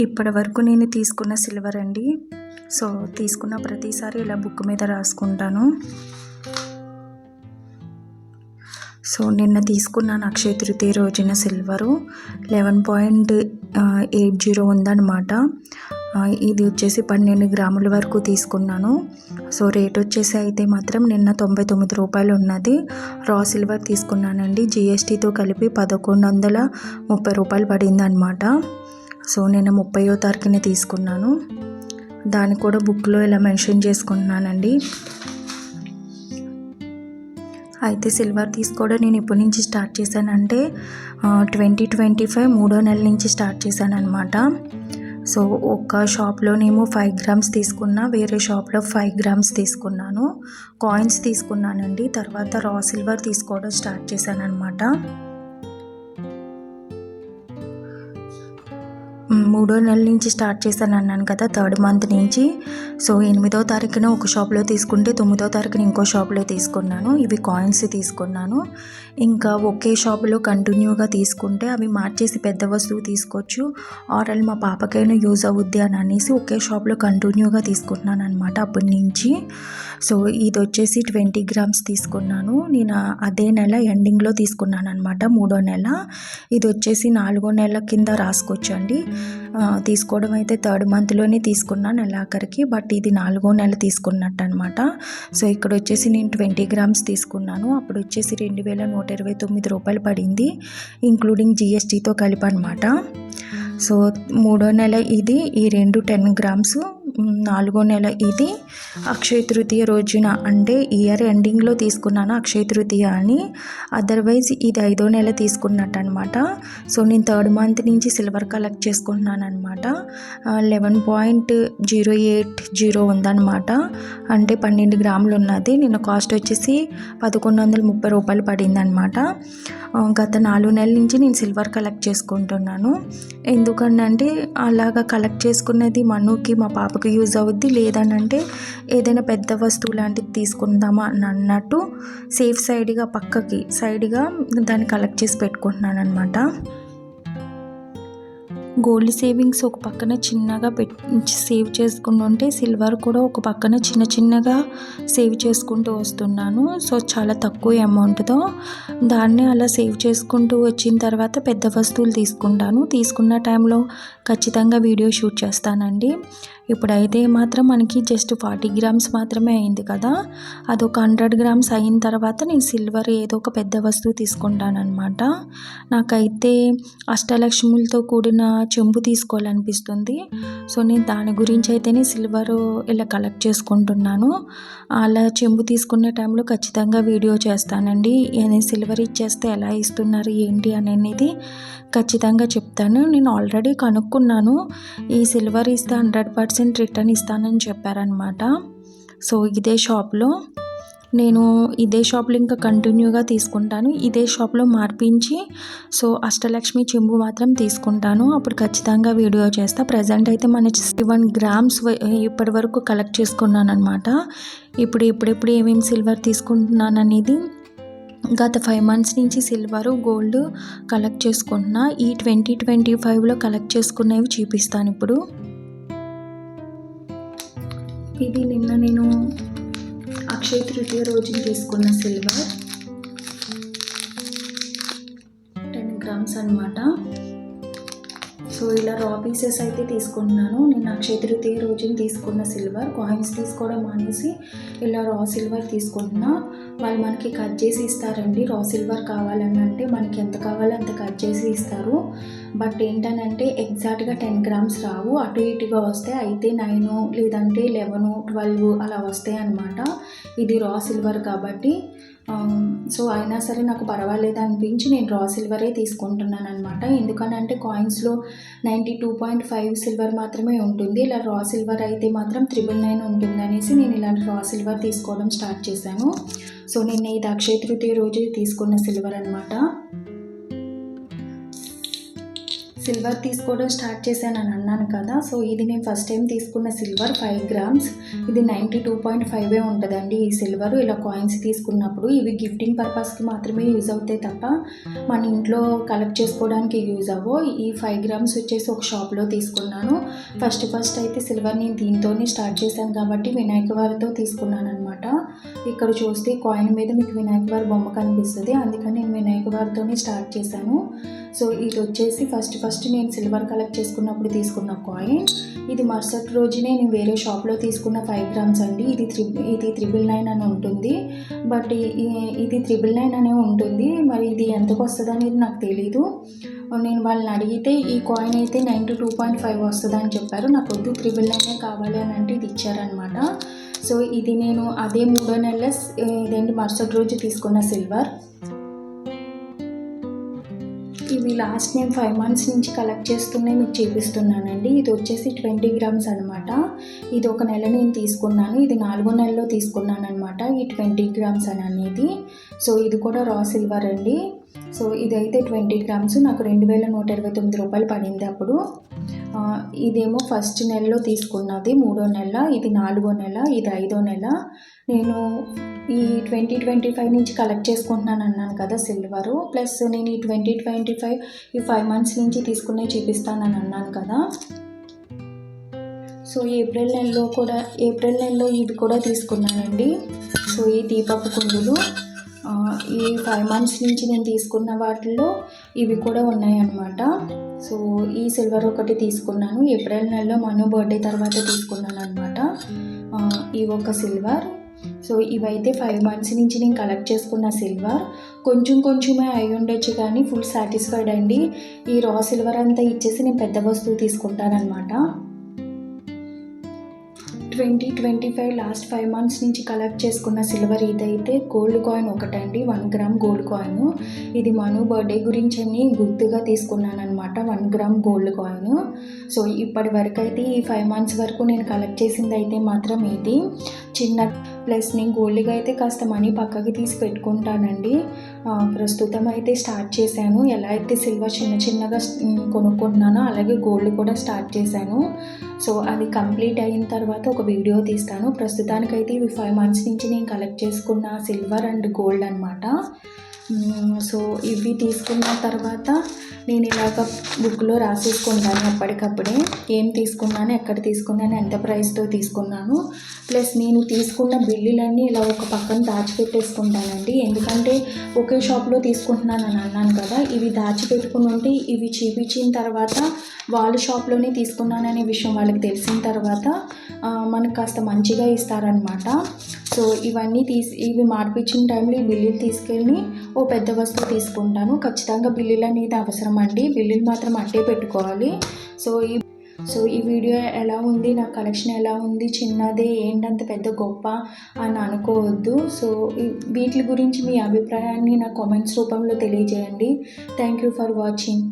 ఇప్పటి వరకు నేను తీసుకున్న సిల్వర్ అండి. సో తీసుకున్న ప్రతిసారి ఇలా బుక్ మీద రాసుకుంటాను. సో నిన్న తీసుకున్నాను అక్షయ తృతీయ రోజున సిల్వరు 11.80 ఉందన్నమాట. ఇది వచ్చేసి 12 గ్రాముల వరకు తీసుకున్నాను. సో రేట్ వచ్చేసి అయితే మాత్రం నిన్న 99 రూపాయలు ఉన్నది. రా సిల్వర్ తీసుకున్నానండి. జిఎస్టీతో కలిపి 1130 రూపాయలు పడింది అనమాట. సో నేను 30వ తారీఖునే తీసుకున్నాను. దాన్ని కూడా బుక్లో ఇలా మెన్షన్ చేసుకుంటున్నానండి. అయితే సిల్వర్ తీసుకోవడం నేను ఎప్పటి నుంచి స్టార్ట్ చేశానంటే 2025 3వ నెల నుంచి స్టార్ట్ చేశాను అనమాట. సో ఒక షాప్లోనేమో 5 గ్రామ్స్ తీసుకున్నా, వేరే షాప్లో 5 గ్రామ్స్ తీసుకున్నాను. కాయిన్స్ తీసుకున్నానండి. తర్వాత రా సిల్వర్ తీసుకోవడం స్టార్ట్ చేశాను అనమాట. 3వ నెల నుంచి స్టార్ట్ చేశాను అన్నాను కదా, 3rd మంత్ నుంచి. సో 8వ తారీఖున ఒక షాప్లో తీసుకుంటే 9వ తారీఖున ఇంకో షాప్లో తీసుకున్నాను. ఇవి కాయిన్స్ తీసుకున్నాను. ఇంకా ఒకే షాపులో కంటిన్యూగా తీసుకుంటే అవి మార్చేసి పెద్ద వస్తువు తీసుకోవచ్చు, ఆర్ఎల్ మా పాపకైనా యూజ్ అవుద్ది అని అనేసి ఒకే షాప్లో కంటిన్యూగా తీసుకుంటున్నాను అనమాట అప్పటి నుంచి. సో ఇది వచ్చేసి 20 గ్రామ్స్ తీసుకున్నాను. నేను అదే నెల ఎండింగ్లో తీసుకున్నాను అనమాట, 3వ నెల. ఇది వచ్చేసి 4వ నెల కింద రాసుకోవచ్చండి. తీసుకోవడం అయితే 3rd మంత్లోనే తీసుకున్నాను నెలాఖరికి, బట్ ఇది 4వ నెల తీసుకున్నట్టు అనమాట. సో ఇక్కడ వచ్చేసి నేను 20 గ్రామ్స్ తీసుకున్నాను. అప్పుడు వచ్చేసి 2129 రూపాయలు పడింది, ఇంక్లూడింగ్ జిఎస్టీతో కలిపి అనమాట. సో 3వ నెల ఇది, ఈ రెండు 10 గ్రామ్స్. 4వ నెల ఇది అక్షయ తృతీయ రోజున, అంటే ఇయర్ ఎండింగ్లో తీసుకున్నాను అక్షయ తృతీయ అని. అదర్వైజ్ ఇది 5వ నెల తీసుకున్నట్టు అనమాట. సో నేను 3rd మంత్ నుంచి సిల్వర్ కలెక్ట్ చేసుకుంటున్నాను అనమాట. 11.080 ఉందన్నమాట, అంటే 12 గ్రాములు ఉన్నది. నిన్న కాస్ట్ వచ్చేసి 1130 రూపాయలు పడింది అనమాట. గత 4 నెలల నుంచి నేను సిల్వర్ కలెక్ట్ చేసుకుంటున్నాను. ఎందుకంటే అలాగా కలెక్ట్ చేసుకున్నది మనుకి మా పాపకి యూజ్ అవుద్ది, లేదనంటే ఏదైనా పెద్ద వస్తువు లాంటిది తీసుకుందామా అని అన్నట్టు సేఫ్ సైడ్గా దాన్ని కలెక్ట్ చేసి పెట్టుకుంటున్నాను అనమాట. గోల్డ్ సేవింగ్స్ ఒక పక్కన చిన్నగా సేవ్ చేసుకుంటూ ఉంటే, సిల్వర్ కూడా ఒక పక్కన చిన్నగా సేవ్ చేసుకుంటూ వస్తున్నాను. సో చాలా తక్కువ అమౌంట్తో దాన్ని అలా సేవ్ చేసుకుంటూ వచ్చిన తర్వాత పెద్ద వస్తువులు తీసుకున్న టైంలో ఖచ్చితంగా వీడియో షూట్ చేస్తానండి. ఇప్పుడైతే మాత్రం మనకి జస్ట్ 40 గ్రామ్స్ మాత్రమే అయింది కదా, అదొక 100 గ్రామ్స్ అయిన తర్వాత నేను సిల్వర్ ఏదో ఒక పెద్ద వస్తువు తీసుకుంటానమాట. నాకైతే అష్టలక్ష్ములతో కూడిన చెంబు తీసుకోవాలనిపిస్తుంది. సో నేను దాని గురించి అయితేనే సిల్వర్ ఇలా కలెక్ట్ చేసుకుంటున్నాను. అలా చెంబు తీసుకునే టైంలో ఖచ్చితంగా వీడియో చేస్తానండి. సిల్వర్ ఇచ్చేస్తే ఎలా ఇస్తున్నారు ఏంటి అనేది ఖచ్చితంగా చెప్తాను. నేను ఆల్రెడీ కనుక్కున్నాను, ఈ సిల్వర్ ఇస్తే 100% రిటర్న్ ఇస్తానని చెప్పారనమాట. సో ఇదే షాప్లో ఇంకా కంటిన్యూగా తీసుకుంటాను. ఇదే షాప్లో మార్పించి సో అష్టలక్ష్మి చెంబు మాత్రం తీసుకుంటాను. అప్పుడు ఖచ్చితంగా వీడియో చేస్తా. ప్రజెంట్ అయితే మన 61 గ్రామ్స్ ఇప్పటి వరకు కలెక్ట్ చేసుకున్నాను అనమాట. ఇప్పుడు ఏమేమి సిల్వర్ తీసుకుంటున్నాను అనేది గత 5 మంత్స్ నుంచి సిల్వర్ గోల్డ్ కలెక్ట్ చేసుకుంటున్నా. ఈ 2025లో కలెక్ట్ చేసుకునేవి చూపిస్తాను ఇప్పుడు. ఇది నిన్న నేను అక్షయ తృతీయ రోజున తీసుకున్న సిల్వర్ 10 గ్రామ్స్ అనమాట. సో ఇలా రా పీసెస్ అయితే తీసుకుంటున్నాను. నేను అక్షయ తృతీయ రోజున తీసుకున్న సిల్వర్ కాయిన్స్ తీసుకోవడం మానేసి ఇలా రా సిల్వర్ తీసుకుంటున్నా. వాళ్ళు మనకి కట్ చేసి ఇస్తారండి. రా సిల్వర్ కావాలని అంటే మనకి ఎంత కావాలో అంత కట్ చేసి ఇస్తారు. బట్ ఏంటనంటే ఎగ్జాక్ట్గా 10 గ్రామ్స్ రావు, అటు ఇటుగా వస్తాయి. అయితే 9 లేదంటే 11, 12 అలా వస్తాయి అన్నమాట. ఇది రా సిల్వర్ కాబట్టి సో అయినా సరే నాకు పర్వాలేదు అనిపించి నేను రా సిల్వరే తీసుకుంటున్నాను అనమాట. ఎందుకనంటే కాయిన్స్లో 92.5 సిల్వర్ మాత్రమే ఉంటుంది. ఇలా రా సిల్వర్ అయితే మాత్రం 999 ఉంటుంది అనేసి నేను ఇలాంటి రా సిల్వర్ తీసుకోవడం స్టార్ట్ చేశాను. సో నేను ఇది అక్షయ తృతీయ రోజు తీసుకున్న సిల్వర్ అనమాట. సిల్వర్ తీసుకోవడం స్టార్ట్ చేశానని అన్నాను కదా. సో ఇది నేను ఫస్ట్ టైం తీసుకున్న సిల్వర్ 5 గ్రామ్స్. ఇది 92.5 ఉంటుందండి ఈ సిల్వర్. ఇలా కాయిన్స్ తీసుకున్నప్పుడు ఇవి గిఫ్టింగ్ పర్పస్కి మాత్రమే యూజ్ అవుతాయి తప్ప మన ఇంట్లో కలెక్ట్ చేసుకోవడానికి యూజ్ అవ్వవు. ఈ 5 గ్రామ్స్ వచ్చేసి ఒక షాప్లో తీసుకున్నాను. ఫస్ట్ అయితే సిల్వర్ నేను దీంతోనే స్టార్ట్ చేశాను కాబట్టి వినాయక వారితో తీసుకున్నాను అనమాట. ఇక్కడ చూస్తే కాయిన్ మీద మీకు వినాయక వారి బొమ్మ కనిపిస్తుంది, అందుకని నేను వినాయక వారితోనే స్టార్ట్ చేశాను. సో ఇది వచ్చేసి ఫస్ట్ నేను సిల్వర్ కలెక్ట్ చేసుకున్నప్పుడు తీసుకున్న కాయిన్. ఇది మరుసటి రోజునే నేను వేరే షాప్లో తీసుకున్న 5 గ్రామ్స్ అండి. ఇది 999 అని ఉంటుంది, బట్ ఇది 999 అనే ఉంటుంది. మరి ఇది ఎంతకు వస్తుంది అనేది నాకు తెలీదు. నేను వాళ్ళని అడిగితే ఈ కాయిన్ అయితే 92.5 వస్తుంది అని చెప్పారు. నాకు వద్దు 999 కావాలి అని అంటే ఇది ఇచ్చారనమాట. సో ఇది నేను అదే 3 నెలల ఇదేంటి మరుసటి రోజు తీసుకున్న సిల్వర్. ఇవి లాస్ట్ నేను 5 మంత్స్ నుంచి కలెక్ట్ చేస్తున్నాయి మీకు చూపిస్తున్నానండి. ఇది వచ్చేసి 20 గ్రామ్స్ అనమాట. ఇది ఒక నెల నేను తీసుకున్నాను, ఇది 4వ నెలలో తీసుకున్నాను అనమాట ఈ 20 గ్రామ్స్ అనేది. సో ఇది కూడా రా సిల్వర్ అండి. సో ఇదైతే 20 గ్రామ్స్ నాకు 2129 రూపాయలు పడింది అప్పుడు. ఇదేమో ఫస్ట్ నెలలో తీసుకున్నది 3వ నెల, ఇది 4వ నెల, ఇది 5వ నెల. నేను ఈ 2025 నుంచి కలెక్ట్ చేసుకుంటున్నాను అన్నాను కదా సిల్వరు, ప్లస్ నేను ఈ 2025 ఈ 5 మంత్స్ నుంచి తీసుకునే చూపిస్తానని అన్నాను కదా. సో ఏప్రిల్ నెలలో ఇది కూడా తీసుకున్నానండి. సో ఈ దీపపు కుందులు ఈ 5 మంత్స్ నుంచి నేను తీసుకున్న వాటిల్లో ఇవి కూడా ఉన్నాయన్నమాట. సో ఈ సిల్వర్ ఒకటి తీసుకున్నాను, ఏప్రిల్ నెలలో మను బర్త్డే తర్వాత తీసుకున్నాను అనమాట ఈ ఒక సిల్వర్. సో ఇవైతే 5 మంత్స్ నుంచి నేను కలెక్ట్ చేసుకున్న సిల్వర్. కొంచెమే అయి ఉండొచ్చు కానీ ఫుల్ సాటిస్ఫైడ్ అండి. ఈ రా సిల్వర్ అంతా ఇచ్చేసి నేను పెద్ద వస్తువు తీసుకుంటానమాట. 2025 లాస్ట్ 5 మంత్స్ నుంచి కలెక్ట్ చేసుకున్న సిల్వర్ ఇదైతే గోల్డ్ కాయిన్ ఒకటండి, 1 గ్రామ్ గోల్డ్ కాయిన్. ఇది మను బర్త్డే గురించి అని గుర్తుగా తీసుకున్నాను అనమాట, 1 గ్రామ్ గోల్డ్ కాయిన్. సో ఇప్పటి వరకు అయితే ఈ 5 మంత్స్ వరకు నేను కలెక్ట్ చేసింది అయితే మాత్రం ఇది చిన్న. ప్లస్ నేను గోల్డ్గా అయితే కాస్త మనీ పక్కకి తీసి పెట్టుకుంటానండి. ప్రస్తుతం అయితే స్టార్ట్ చేశాను. ఎలా అయితే సిల్వర్ చిన్నగా కొనుక్కుంటున్నానో అలాగే గోల్డ్ కూడా స్టార్ట్ చేశాను. సో అది కంప్లీట్ అయిన తర్వాత ఒక వీడియో తీస్తాను. ప్రస్తుతానికైతే ఇవి 5 మంత్స్ నుంచి నేను కలెక్ట్ చేసుకున్న సిల్వర్ అండ్ గోల్డ్ అనమాట. సో ఇవి తీసుకున్న తర్వాత నేను ఇలాగ బుక్లో రాసేసుకుంటాను అప్పటికప్పుడే ఏం తీసుకున్నాను, ఎక్కడ తీసుకున్నాను, ఎంత ప్రైస్తో తీసుకున్నాను. ప్లస్ నేను తీసుకున్న బిల్లులన్నీ ఇలా ఒక పక్కన దాచిపెట్టేసుకుంటానండి. ఎందుకంటే ఒకే షాప్లో తీసుకుంటున్నాను అని అన్నాను కదా, ఇవి దాచిపెట్టుకుని ఉంటే ఇవి చూపించిన తర్వాత వాళ్ళ షాప్లోనే తీసుకున్నాననే విషయం వాళ్ళకి తెలిసిన తర్వాత మనకు కాస్త మంచిగా ఇస్తారనమాట. సో ఇవి మార్పించిన టైంలో ఈ బిల్లులు తీసుకెళ్ళి ఓ పెద్ద వస్తువు తీసుకుంటాను. ఖచ్చితంగా బిల్లులు అనేది అవసరం అండి, బిల్లులు మాత్రం అట్టే పెట్టుకోవాలి. సో ఈ వీడియో ఎలా ఉంది, నా కలెక్షన్ ఎలా ఉంది, చిన్నదే ఏంటంత పెద్ద గొప్ప అని అనుకోవద్దు. సో వీటి గురించి మీ అభిప్రాయాన్ని నా కామెంట్స్ రూపంలో తెలియజేయండి. Thank you for watching.